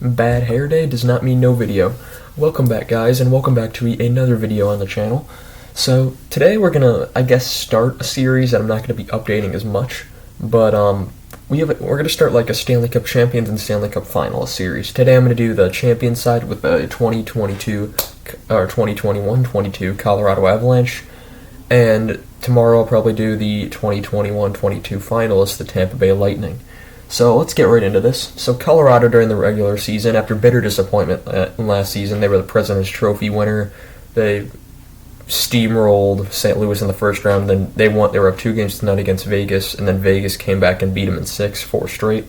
Bad hair day does not mean no video. Welcome back, guys, and welcome back to another video on the channel. So today we're gonna, start a series that I'm not gonna be updating as much, but we're gonna start like a Stanley Cup Champions and Stanley Cup Finalist series. Today I'm gonna do the Champions side with the 2022 or 2021-22 Colorado Avalanche, and tomorrow I'll probably do the 2021-22 Finalists, the Tampa Bay Lightning. So let's get right into this. So Colorado during the regular season, after bitter disappointment last season, they were the President's Trophy winner. They steamrolled St. Louis in the first round. Then they were up 2-0 against Vegas, and then Vegas came back and beat them in 4 straight.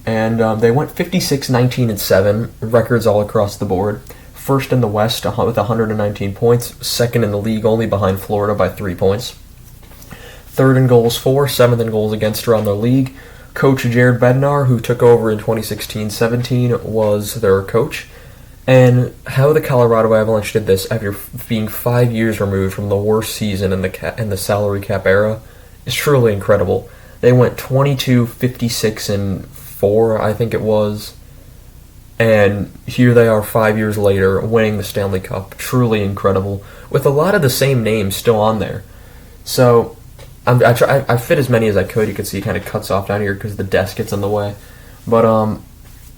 And they went 56-19-7, records all across the board. First in the West with 119 points, second in the league only behind Florida by 3 points. Third in goals for, seventh in goals against around their league. Coach Jared Bednar, who took over in 2016-17, was their coach. And how the Colorado Avalanche did this after being 5 years removed from the worst season in the salary cap era is truly incredible. They went 22-56-4, I think it was. And here they are 5 years later, winning the Stanley Cup. Truly incredible, with a lot of the same names still on there. So I fit as many as I could. You can see it kind of cuts off down here because the desk gets in the way. But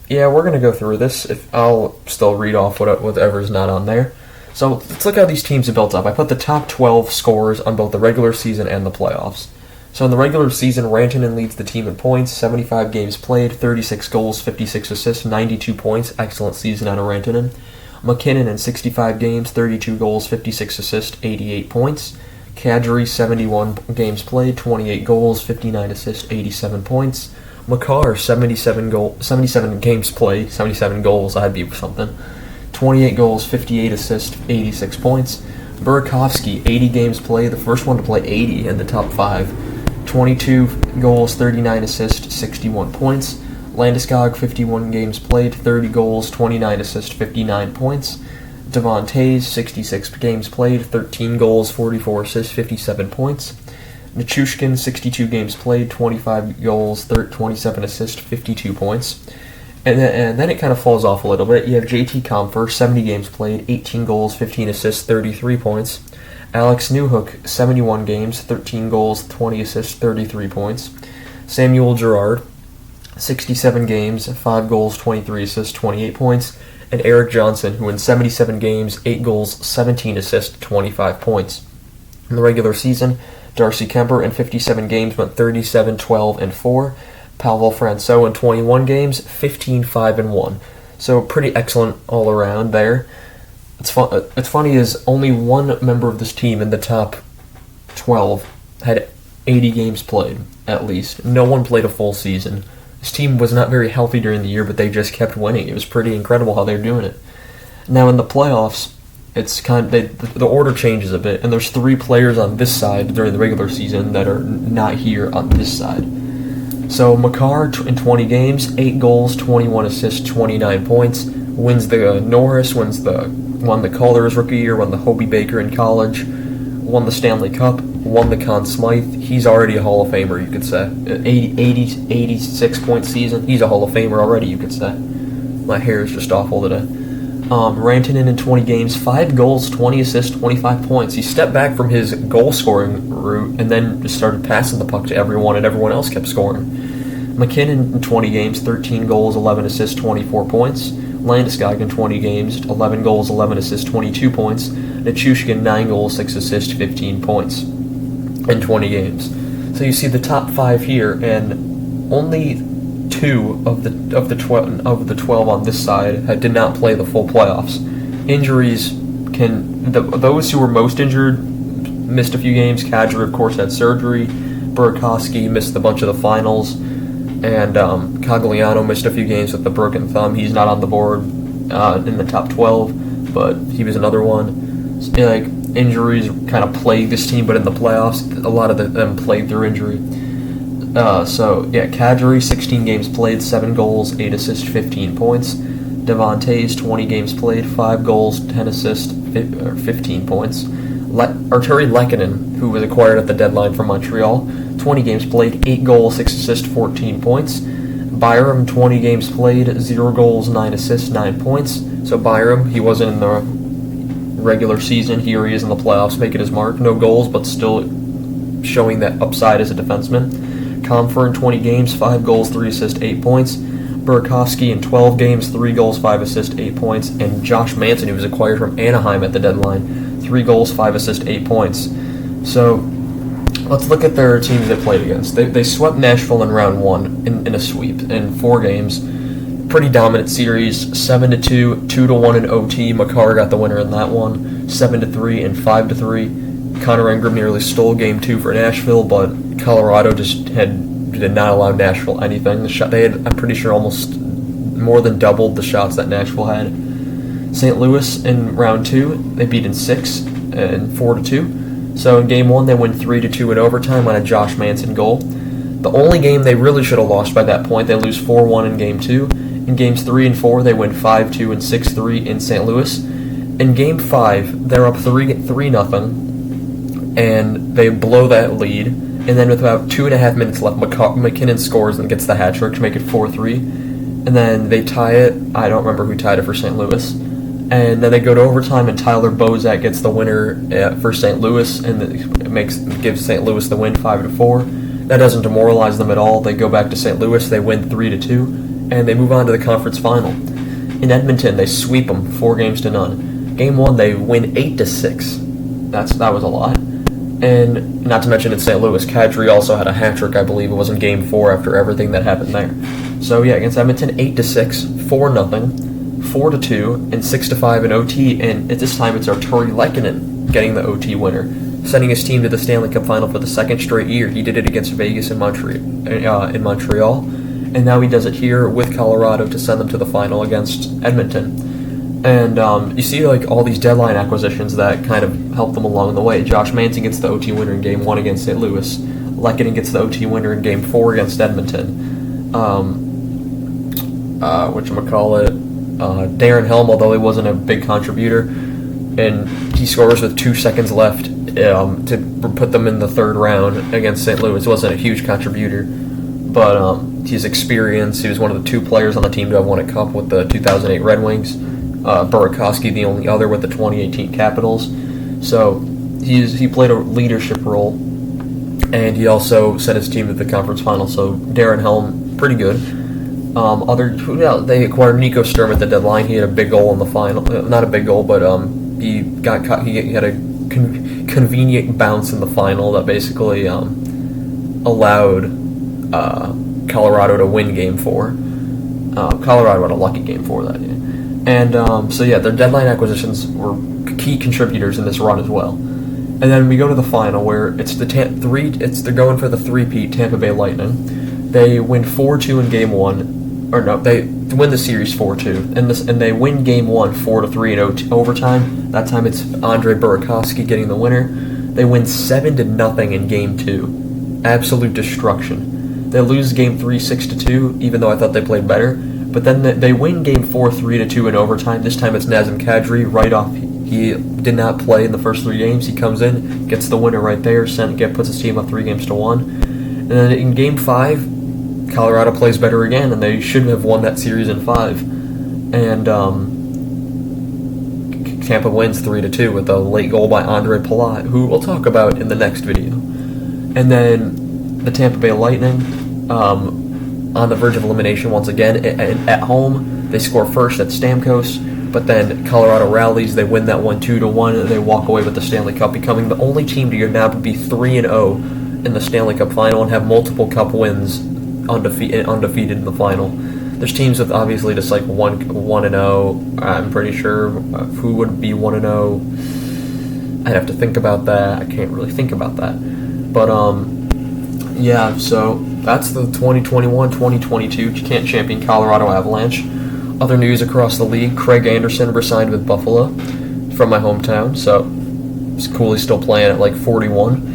yeah, we're gonna go through this. I'll still read off whatever's not on there. So let's look how these teams have built up. I put the top 12 scorers on both the regular season and the playoffs. So in the regular season, Rantanen leads the team in points, 75 games played, 36 goals, 56 assists, 92 points. Excellent season out of Rantanen. McKinnon in 65 games, 32 goals, 56 assists, 88 points. Kadri, 71 games played, 28 goals, 59 assists, 87 points. Makar, 77 games played, 77 goals, that'd be something. 28 goals, 58 assists, 86 points. Burakovsky, 80 games played, the first one to play 80 in the top 5. 22 goals, 39 assists, 61 points. Landeskog, 51 games played, 30 goals, 29 assists, 59 points. Devon Toews, 66 games played, 13 goals, 44 assists, 57 points. Nichushkin, 62 games played, 25 goals, 27 assists, 52 points. And then it kind of falls off a little bit. You have JT Compher, 70 games played, 18 goals, 15 assists, 33 points. Alex Newhook, 71 games, 13 goals, 20 assists, 33 points. Samuel Girard, 67 games, 5 goals, 23 assists, 28 points. And Eric Johnson, who in 77 games, 8 goals, 17 assists, 25 points. In the regular season, Darcy Kemper in 57 games went 37, 12, and 4. Pavel Francouz in 21 games, 15, 5, and 1. So pretty excellent all around there. It's funny is only one member of this team in the top 12 had 80 games played, at least. No one played a full season. This team was not very healthy during the year, but they just kept winning. It was pretty incredible how they're doing it. Now in the playoffs, it's the order changes a bit, and there's 3 players on this side during the regular season that are not here on this side. So Makar in 20 games, 8 goals, 21 assists, 29 points, wins the Norris, won the Calder's rookie year, won the Hobey Baker in college, won the Stanley Cup, won the Conn Smythe. He's already a Hall of Famer, you could say. 86-point season. He's a Hall of Famer already, you could say. My hair is just awful today. Rantanen in 20 games, 5 goals, 20 assists, 25 points. He stepped back from his goal-scoring route and then just started passing the puck to everyone, and everyone else kept scoring. McKinnon in 20 games, 13 goals, 11 assists, 24 points. Landeskog in 20 games, 11 goals, 11 assists, 22 points. Nichushkin, 9 goals, 6 assists, 15 points in 20 games. So you see the top 5 here, and only 2 of the 12 on this side did not play the full playoffs. Injuries those who were most injured missed a few games. Kadri, of course, had surgery. Burakovsky missed a bunch of the finals. And Cogliano missed a few games with the broken thumb. He's not on the board in the top 12, but he was another one. Injuries kind of plagued this team, but in the playoffs, a lot of them played through injury. Kadri, 16 games played, 7 goals, 8 assists, 15 points. Devon Toews, 20 games played, 5 goals, 10 assists, 15 points. Arturi Lehkonen, who was acquired at the deadline from Montreal, 20 games played, 8 goals, 6 assists, 14 points. Byram, 20 games played, 0 goals, 9 assists, 9 points. So Byram, he wasn't in the regular season. Here he is in the playoffs, making his mark. No goals, but still showing that upside as a defenseman. Comfort, 20 games, 5 goals, 3 assists, 8 points. Burakovsky in 12 games, 3 goals, 5 assists, 8 points. And Josh Manson, who was acquired from Anaheim at the deadline, 3 goals, 5 assists, 8 points. So let's look at their teams they played against. They swept Nashville in round 1 in a sweep in 4 games. Pretty dominant series, 7-2, 2-1 in OT. Makar got the winner in that one, 7-3 and 5-3. Connor Ingram nearly stole game 2 for Nashville, but Colorado just did not allow Nashville anything. They had, I'm pretty sure, almost more than doubled the shots that Nashville had. St. Louis in round 2, they beat in 6 and 4-2. So in game 1, they win 3-2 in overtime on a Josh Manson goal. The only game they really should have lost by that point, they lose 4-1 in game 2. In games 3 and 4, they win 5-2 and 6-3 in St. Louis. In game 5, they're up 3-0, and they blow that lead. And then with about 2.5 minutes left, McKinnon scores and gets the hat trick to make it 4-3. And then they tie it. I don't remember who tied it for St. Louis. And then they go to overtime, and Tyler Bozak gets the winner for St. Louis, and it gives St. Louis the win 5-4. That doesn't demoralize them at all. They go back to St. Louis, they win 3-2, and they move on to the conference final. In Edmonton, they sweep them 4-0. Game 1, they win 8-6. That was a lot. And not to mention in St. Louis, Kadri also had a hat trick, I believe it was in Game 4 after everything that happened there. So yeah, against Edmonton, 8-6, 4-0. 4-2, and 6-5 in OT, and at this time it's Arturi Lehkonen getting the OT winner, sending his team to the Stanley Cup final for the 2nd straight year. He did it against Vegas and Montreal, and now he does it here with Colorado to send them to the final against Edmonton. And you see like all these deadline acquisitions that kind of help them along the way. Josh Manson gets the OT winner in Game 1 against St. Louis. Lehkonen gets the OT winner in Game 4 against Edmonton. Darren Helm, although he wasn't a big contributor, and he scores with 2 seconds left to put them in the 3rd round against St. Louis. Wasn't a huge contributor, but his experience, he was one of the 2 players on the team to have won a cup with the 2008 Red Wings. Burakovsky, the only other with the 2018 Capitals. So he played a leadership role, and he also sent his team to the conference final. So Darren Helm, pretty good. They acquired Nico Sturm at the deadline. He had a big goal in the final. Not a big goal, but he got caught. He had a convenient bounce in the final that basically allowed Colorado to win Game 4. Colorado had a lucky Game 4 that day. And so yeah, their deadline acquisitions were key contributors in this run as well. And then we go to the final where it's they're going for the three-peat Tampa Bay Lightning. They win 4-2 in Game 1. Or no, they win the series 4-2, and they win Game 1 4-3 in overtime. That time it's Andre Burakovsky getting the winner. They win 7-0 in Game 2. Absolute destruction. They lose Game 3 6-2, even though I thought they played better. But then they win Game 4 3-2 in overtime. This time it's Nazem Kadri right off. He did not play in the first 3 games. He comes in, gets the winner right there, puts his team up 3-1. And then in Game 5, Colorado plays better again, and they should have won that series in 5. And Tampa wins 3-2 with a late goal by Andre Palat, who we'll talk about in the next video. And then the Tampa Bay Lightning, on the verge of elimination once again. At home, they score first at Stamkos, but then Colorado rallies. They win that one 2-1, and they walk away with the Stanley Cup, becoming the only team to now be 3-0 in the Stanley Cup final and have multiple Cup wins undefeated in the final. There's teams with obviously just like 1-0. I'm pretty sure who would be 1-0. I'd have to think about that. I can't really think about that. But yeah. So that's the 2021-2022 champion Colorado Avalanche. Other news across the league: Craig Anderson re-signed with Buffalo from my hometown. So it's cool. He's still playing at like 41.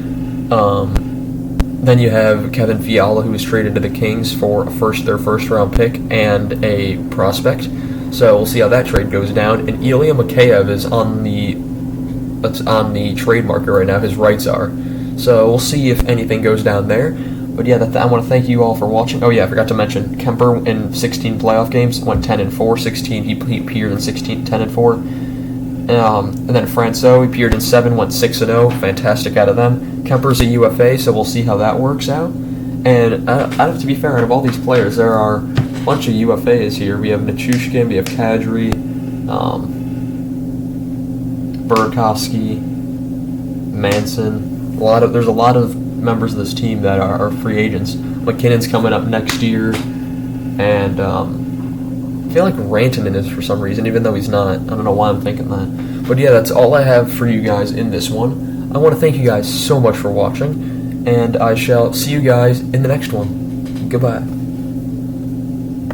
Then you have Kevin Fiala, who was traded to the Kings for their first round pick and a prospect. So we'll see how that trade goes down. And Ilya Mikheyev is on the trade market right now. His rights are. So we'll see if anything goes down there. But yeah, I want to thank you all for watching. Oh yeah, I forgot to mention Kemper in 16 playoff games went 10-4. 16 he appeared in 16 10-4. And then Francois appeared in 7, went 6-0. Fantastic out of them. Kemper's a UFA, so we'll see how that works out. And I have to be fair, out of all these players, there are a bunch of UFAs here. We have Nichushkin, we have Kadri, Burakovsky, Manson. There's a lot of members of this team that are free agents. McKinnon's coming up next year, and I feel like Rantanen is for some reason, even though he's not. I don't know why I'm thinking that. But yeah, that's all I have for you guys in this one. I want to thank you guys so much for watching, and I shall see you guys in the next one. Goodbye.